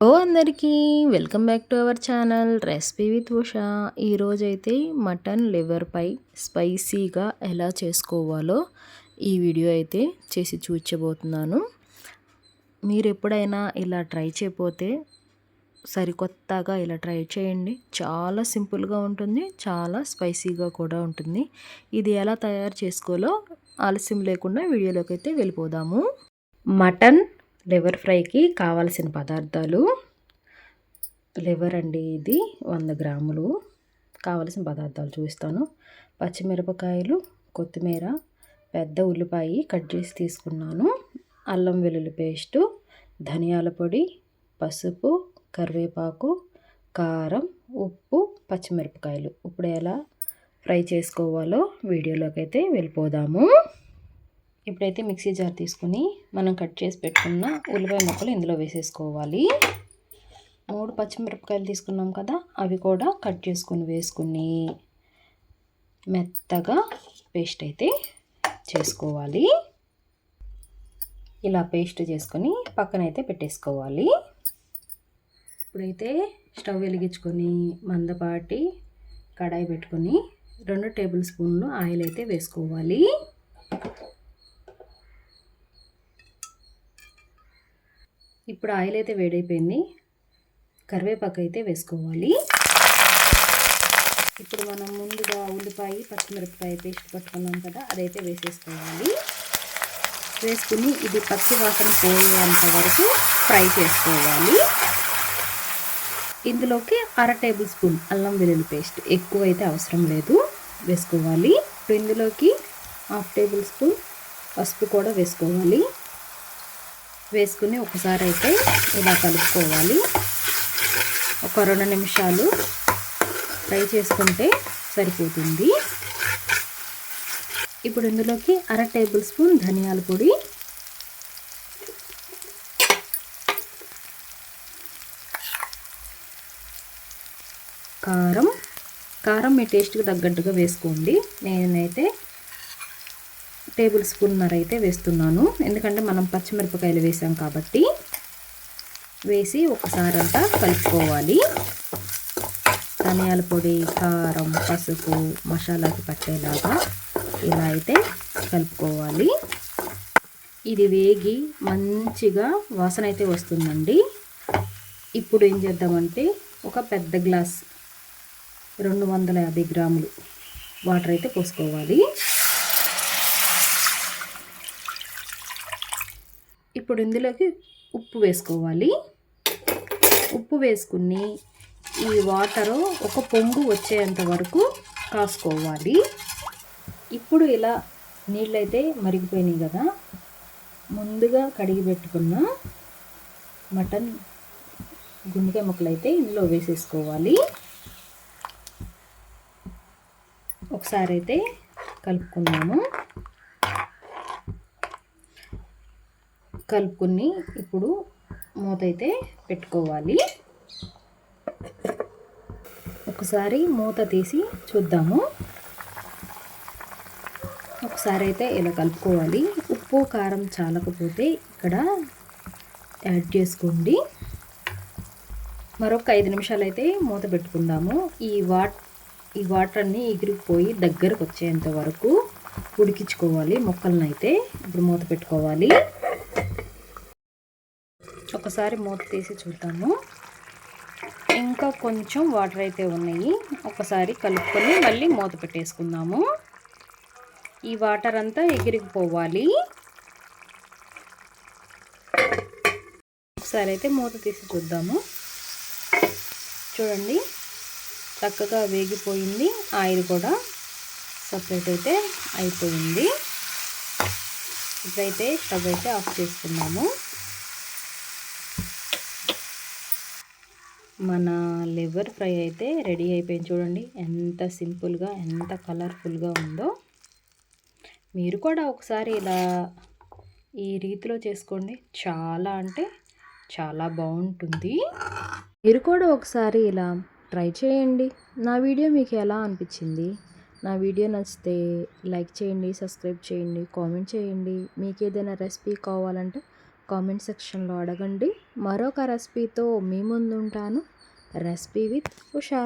అందరికీ welcome back to our channel recipe with Usha. ఈరోజైతే mutton liver పై స్పైసీగా ఎలా చేసుకోవాలో ఈ వీడియో అయితే చేసి చూపించబోతున్నాను. మీరు ఎప్పుడైనా ఇలా ట్రై చేయకపోతే సరికొత్తగా ఇలా ట్రై చేయండి. చాలా సింపుల్గా ఉంటుంది, చాలా స్పైసీగా కూడా ఉంటుంది. ఇది ఎలా తయారు చేసుకోవాలో ఆలస్యం లేకుండా వీడియోలోకి అయితే వెళ్ళిపోదాము. మటన్ లివర్ ఫ్రైకి కావాల్సిన పదార్థాలు: లివర్ అండి, ఇది 100 గ్రాములు. కావలసిన పదార్థాలు చూస్తాను. పచ్చిమిరపకాయలు, కొత్తిమీర, పెద్ద ఉల్లిపాయ కట్ చేసి తీసుకున్నాను, అల్లం వెల్లుల్లి పేస్టు, ధనియాల పొడి, పసుపు, కరివేపాకు, కారం, ఉప్పు, పచ్చిమిరపకాయలు. ఇప్పుడు ఎలా ఫ్రై చేసుకోవాలో వీడియోలోకి అయితే వెళ్ళిపోదాము. ఇప్పుడైతే మిక్సీ జార్ తీసుకుని మనం కట్ చేసి పెట్టుకున్న ఉల్లిపాయ ముక్కలు ఇందులో వేసేసుకోవాలి. 3 పచ్చిమిరపకాయలు తీసుకున్నాం కదా, అవి కూడా కట్ చేసుకుని వేసుకుని మెత్తగా పేస్ట్ అయితే చేసుకోవాలి. ఇలా పేస్ట్ చేసుకొని పక్కనైతే పెట్టేసుకోవాలి. ఇప్పుడైతే స్టవ్ వెలిగించుకొని మందపాటి కడాయి పెట్టుకొని 2 టేబుల్ స్పూన్లు ఆయిల్ అయితే వేసుకోవాలి. ఇప్పుడు ఆయిల్ అయితే వేడైపోయింది. కరివేపాకు అయితే వేసుకోవాలి. ఇప్పుడు మనం ముందుగా ఉల్లిపాయ, పచ్చిమిరపకాయ పేస్ట్ పట్టుకున్నాం కదా, అదైతే వేసేసుకోవాలి. వేసుకుని ఇది పచ్చి వాసన పోయేంత వరకు ఫ్రై చేసుకోవాలి. ఇందులోకి 1/2 టేబుల్ స్పూన్ అల్లం వెల్లుల్లి పేస్ట్, ఎక్కువ అయితే అవసరం లేదు, వేసుకోవాలి. ఇప్పుడు ఇందులోకి 1/2 టేబుల్ స్పూన్ పసుపు కూడా వేసుకోవాలి. వేసుకుని ఒకసారి అయితే ఇలా కలుపుకోవాలి. ఒక 2 నిమిషాలు ఫ్రై చేసుకుంటే సరిపోతుంది. ఇప్పుడు ఇందులోకి 1/2 టేబుల్ స్పూన్ ధనియాల పొడి, కారం మీ టేస్ట్కి తగ్గట్టుగా వేసుకోండి. నేనైతే టేబుల్ స్పూన్నర అయితే వేస్తున్నాను, ఎందుకంటే మనం పచ్చిమిరపకాయలు వేసాం కాబట్టి. వేసి ఒకసారి అంతా కలుపుకోవాలి. ధనియాల పొడి, కారం, పసుపు మసాలాకి పట్టేలాగా ఇలా అయితే కలుపుకోవాలి. ఇది వేగి మంచిగా వాసన అయితే వస్తుందండి. ఇప్పుడు ఏం చేద్దామంటే ఒక పెద్ద గ్లాస్ 250 గ్రాములు వాటర్ అయితే పోసుకోవాలి. ఇప్పుడు ఇందులోకి ఉప్పు వేసుకోవాలి. ఉప్పు వేసుకుని ఈ వాటరు ఒక పొంగు వచ్చేంత వరకు కాసుకోవాలి. ఇప్పుడు ఇలా నీళ్ళైతే మరిగిపోయినాయి కదా, ముందుగా కడిగి పెట్టుకున్న మటన్ గుండెకాయ ముక్కలు అయితే ఇందులో వేసేసుకోవాలి. ఒకసారి అయితే కలుపుకున్నాము. కలుపుకొని ఇప్పుడు మూత అయితే పెట్టుకోవాలి. ఒకసారి మూత తీసి చూద్దాము. ఒకసారి అయితే ఇలా కలుపుకోవాలి. ఉప్పు కారం చాలకపోతే ఇక్కడ యాడ్ చేసుకోండి. మరొక 5 నిమిషాలు అయితే మూత పెట్టుకుందాము. ఈ వాటర్ అన్నీ ఎగిరిపోయి దగ్గరకు వచ్చేంత వరకు ఉడికించుకోవాలి ముక్కలను అయితే. ఇప్పుడు మూత పెట్టుకోవాలి. ఒకసారి మూత తీసి చూద్దాము. ఇంకా కొంచెం వాటర్ అయితే ఉన్నాయి. ఒకసారి కలుపుకొని మళ్ళీ మూత పెట్టేసుకుందాము. ఈ వాటర్ అంతా ఎగిరిపోవాలి. ఒకసారి అయితే మూత తీసి చూద్దాము. చూడండి, చక్కగా వేగిపోయింది. ఆయిల్ కూడా సపరేట్ అయితే అయిపోయింది. ఇప్పుడైతే స్టవ్ అయితే ఆఫ్ చేసుకున్నాము. మన లివర్ ఫ్రై అయితే రెడీ అయిపోయింది. చూడండి ఎంత సింపుల్గా, ఎంత కలర్ఫుల్గా ఉందో. మీరు కూడా ఒకసారి ఇలా ఈ రీతిలో చేసుకోండి. చాలా అంటే చాలా బాగుంటుంది. మీరు కూడా ఒకసారి ఇలా ట్రై చేయండి. నా వీడియో మీకు ఎలా అనిపించింది? నా వీడియో నచ్చితే లైక్ చేయండి, సబ్స్క్రైబ్ చేయండి, కామెంట్ చేయండి. మీకు ఏదైనా రెసిపీ కావాలంటే కామెంట్ సెక్షన్లో అడగండి. మరొక రెసిపీతో మీ ముందుంటాను. Recipe with Usha.